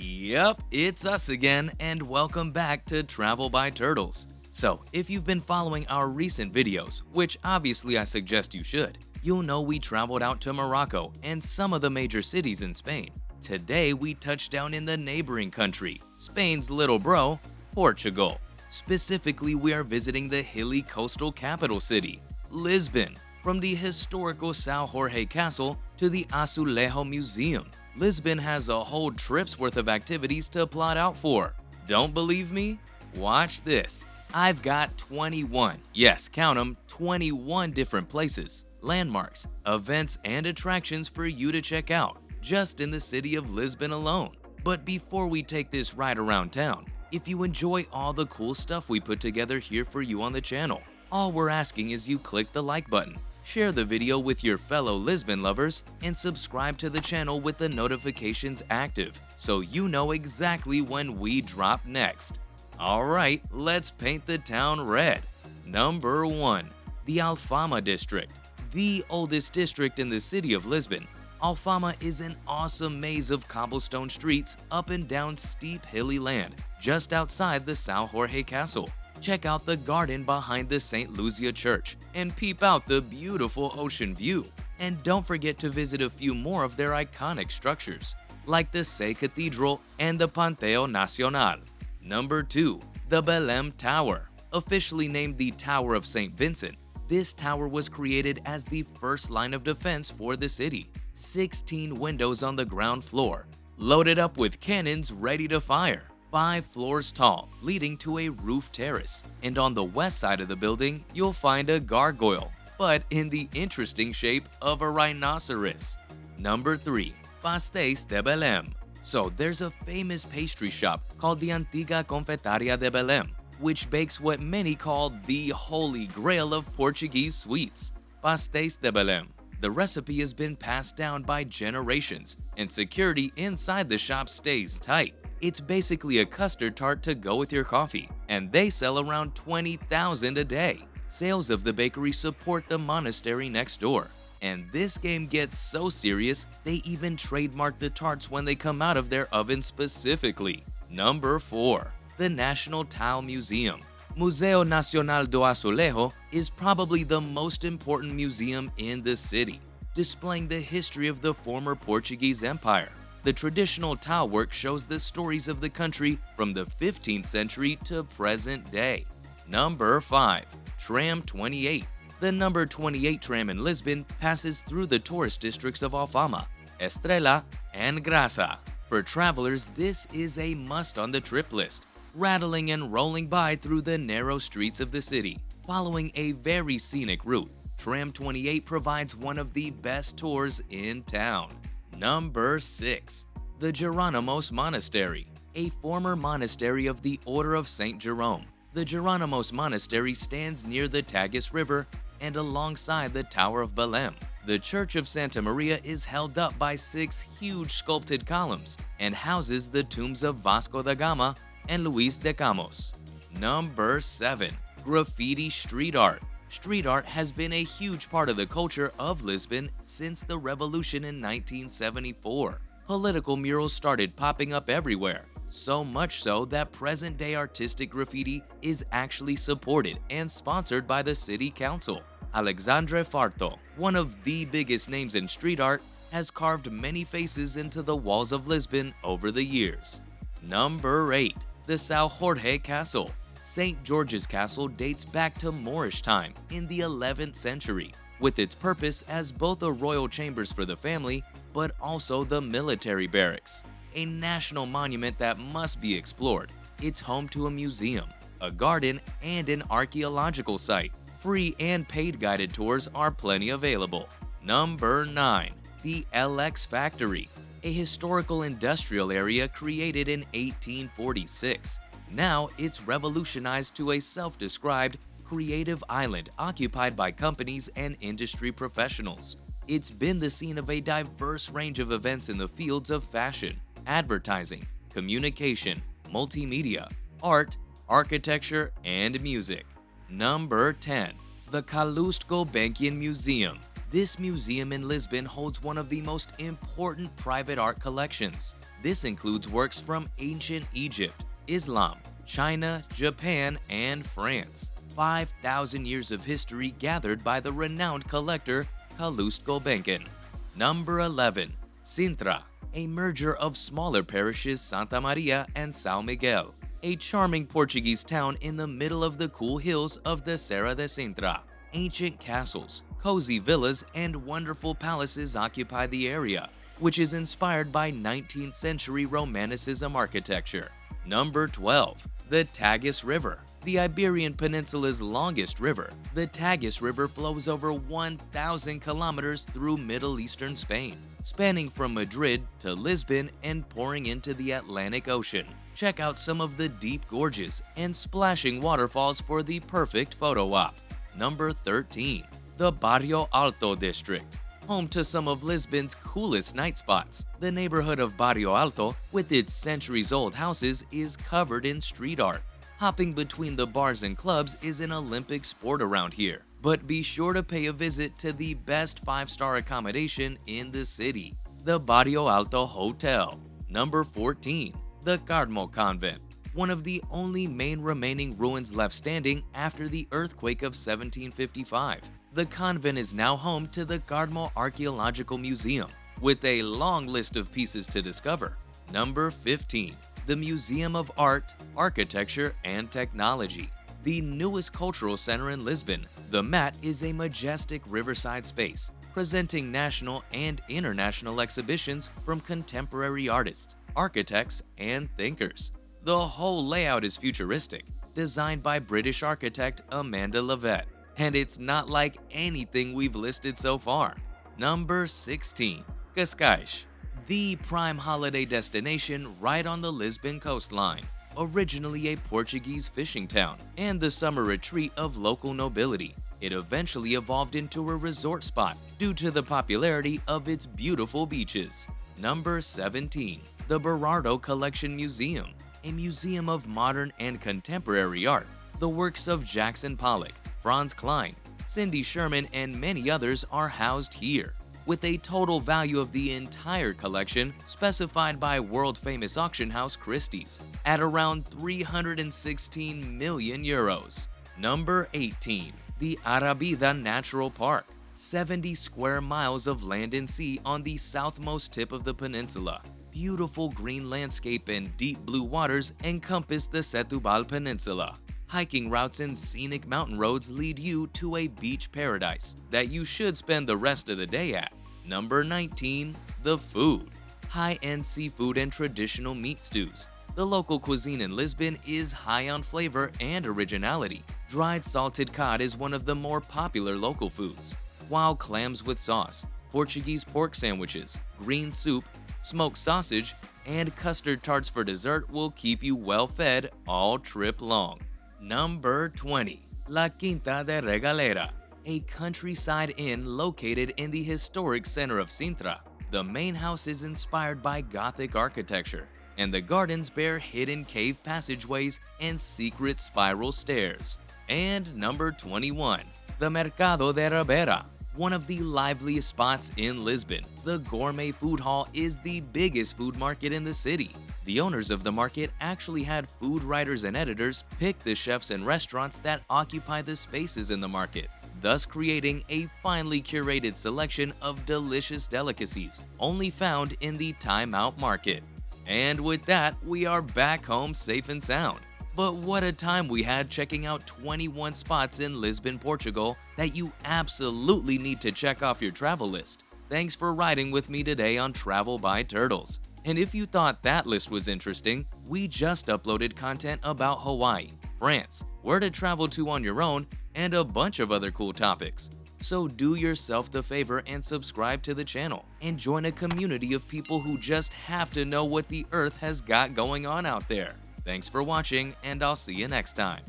Yep, it's us again, and welcome back to Travel by Turtles. So, if you've been following our recent videos, which obviously I suggest you should, you'll know we traveled out to Morocco and some of the major cities in Spain. Today, we touched down in the neighboring country, Spain's little bro, Portugal. Specifically, we are visiting the hilly coastal capital city, Lisbon. From the historical São Jorge Castle to the Azulejo Museum, Lisbon has a whole trip's worth of activities to plot out for. Don't believe me? Watch this. I've got 21, yes, count 'em, 21 different places, landmarks, events, and attractions for you to check out, just in the city of Lisbon alone. But before we take this ride around town, if you enjoy all the cool stuff we put together here for you on the channel, all we're asking is you click the like button, share the video with your fellow Lisbon lovers, and subscribe to the channel with the notifications active so you know exactly when we drop next. Alright, let's paint the town red. Number 1. The Alfama District. The oldest district in the city of Lisbon, Alfama is an awesome maze of cobblestone streets up and down steep hilly land just outside the São Jorge Castle. Check out the garden behind the St. Lucia Church and peep out the beautiful ocean view. And don't forget to visit a few more of their iconic structures, like the Sé Cathedral and the Panteón Nacional. Number 2. The Belém Tower. Officially named the Tower of St. Vincent, this tower was created as the first line of defense for the city. 16 windows on the ground floor, loaded up with cannons ready to fire. 5 floors tall, leading to a roof terrace, and on the west side of the building, you'll find a gargoyle, but in the interesting shape of a rhinoceros. Number 3. Pastéis de Belém. So there's a famous pastry shop called the Antigua Confeitaria de Belém, which bakes what many call the holy grail of Portuguese sweets, Pastéis de Belém. The recipe has been passed down by generations, and security inside the shop stays tight. It's basically a custard tart to go with your coffee, and they sell around 20,000 a day. Sales of the bakery support the monastery next door. And this game gets so serious, they even trademark the tarts when they come out of their oven specifically. Number 4. The National Tile Museum. Museu Nacional do Azulejo is probably the most important museum in the city, displaying the history of the former Portuguese Empire. The traditional tile work shows the stories of the country from the 15th century to present day. Number 5. Tram 28. The number 28 tram in Lisbon passes through the tourist districts of Alfama, Estrela, and Graça. For travelers, this is a must on the trip list, rattling and rolling by through the narrow streets of the city. Following a very scenic route, Tram 28 provides one of the best tours in town. Number 6. The Geronimos Monastery. A former monastery of the Order of St. Jerome, the Jerónimos Monastery stands near the Tagus River and alongside the Tower of Belém. The Church of Santa Maria is held up by 6 huge sculpted columns and houses the tombs of Vasco da Gama and Luis de Camões. Number 7. Graffiti Street Art. Street art has been a huge part of the culture of Lisbon since the revolution in 1974. Political murals started popping up everywhere, so much so that present-day artistic graffiti is actually supported and sponsored by the city council. Alexandre Farto, one of the biggest names in street art, has carved many faces into the walls of Lisbon over the years. Number 8. The São Jorge Castle. St. George's Castle dates back to Moorish time in the 11th century, with its purpose as both a royal chambers for the family, but also the military barracks. A national monument that must be explored. It's home to a museum, a garden, and an archaeological site. Free and paid guided tours are plenty available. Number 9. The LX Factory. A historical industrial area created in 1846. Now it's revolutionized to a self-described creative island occupied by companies and industry professionals. It's been the scene of a diverse range of events in the fields of fashion, advertising, communication, multimedia, art, architecture, and music. Number 10. The Calouste Gulbenkian Museum. This museum in Lisbon holds one of the most important private art collections. This includes works from ancient Egypt, Islam, China, Japan, and France. 5,000 years of history gathered by the renowned collector Calouste Gulbenkian. Number 11. Sintra, a merger of smaller parishes Santa Maria and São Miguel, a charming Portuguese town in the middle of the cool hills of the Serra de Sintra. Ancient castles, cozy villas, and wonderful palaces occupy the area, which is inspired by 19th century Romanticism architecture. Number 12. The Tagus River, the Iberian Peninsula's longest river. The Tagus River flows over 1,000 kilometers through Middle Eastern Spain, spanning from Madrid to Lisbon and pouring into the Atlantic Ocean. Check out some of the deep gorges and splashing waterfalls for the perfect photo op. Number 13. The Barrio Alto district, home to some of Lisbon's coolest night spots. The neighborhood of Barrio Alto, with its centuries-old houses, is covered in street art. Hopping between the bars and clubs is an Olympic sport around here, but be sure to pay a visit to the best 5-star accommodation in the city, the Barrio Alto Hotel. Number 14. The Cardinal Convent, one of the only main remaining ruins left standing after the earthquake of 1755. The convent is now home to the Cardinal Archaeological Museum, with a long list of pieces to discover. Number 15. The Museum of Art, Architecture, and Technology, the newest cultural center in Lisbon. The MAT is a majestic riverside space, presenting national and international exhibitions from contemporary artists, architects, and thinkers. The whole layout is futuristic, designed by British architect Amanda Levett, and it's not like anything we've listed so far. Number 16. Cascais, the prime holiday destination right on the Lisbon coastline. Originally a Portuguese fishing town and the summer retreat of local nobility, it eventually evolved into a resort spot due to the popularity of its beautiful beaches. Number 17. The Berardo Collection Museum, a museum of modern and contemporary art. The works of Jackson Pollock, Franz Kline, Cindy Sherman, and many others are housed here, with a total value of the entire collection specified by world-famous auction house Christie's at around 316 million euros. Number 18. The Arabida Natural Park, 70 square miles of land and sea on the southmost tip of the peninsula. Beautiful green landscape and deep blue waters encompass the Setúbal Peninsula. Hiking routes and scenic mountain roads lead you to a beach paradise that you should spend the rest of the day at. Number 19. The food. High-end seafood and traditional meat stews. The local cuisine in Lisbon is high on flavor and originality. Dried salted cod is one of the more popular local foods, while clams with sauce, Portuguese pork sandwiches, green soup, smoked sausage, and custard tarts for dessert will keep you well fed all trip long. Number 20. La Quinta de Regalera, a countryside inn located in the historic center of Sintra. The main house is inspired by Gothic architecture, and the gardens bear hidden cave passageways and secret spiral stairs. And number 21. The Mercado de Ribera, one of the liveliest spots in Lisbon. The gourmet food hall is the biggest food market in the city. The owners of the market actually had food writers and editors pick the chefs and restaurants that occupy the spaces in the market, thus creating a finely curated selection of delicious delicacies only found in the Time Out Market. And with that, we are back home safe and sound. But what a time we had checking out 21 spots in Lisbon, Portugal that you absolutely need to check off your travel list. Thanks for riding with me today on Travel by Turtles. And if you thought that list was interesting, we just uploaded content about Hawaii, France, where to travel to on your own, and a bunch of other cool topics. So do yourself the favor and subscribe to the channel and join a community of people who just have to know what the earth has got going on out there. Thanks for watching, and I'll see you next time.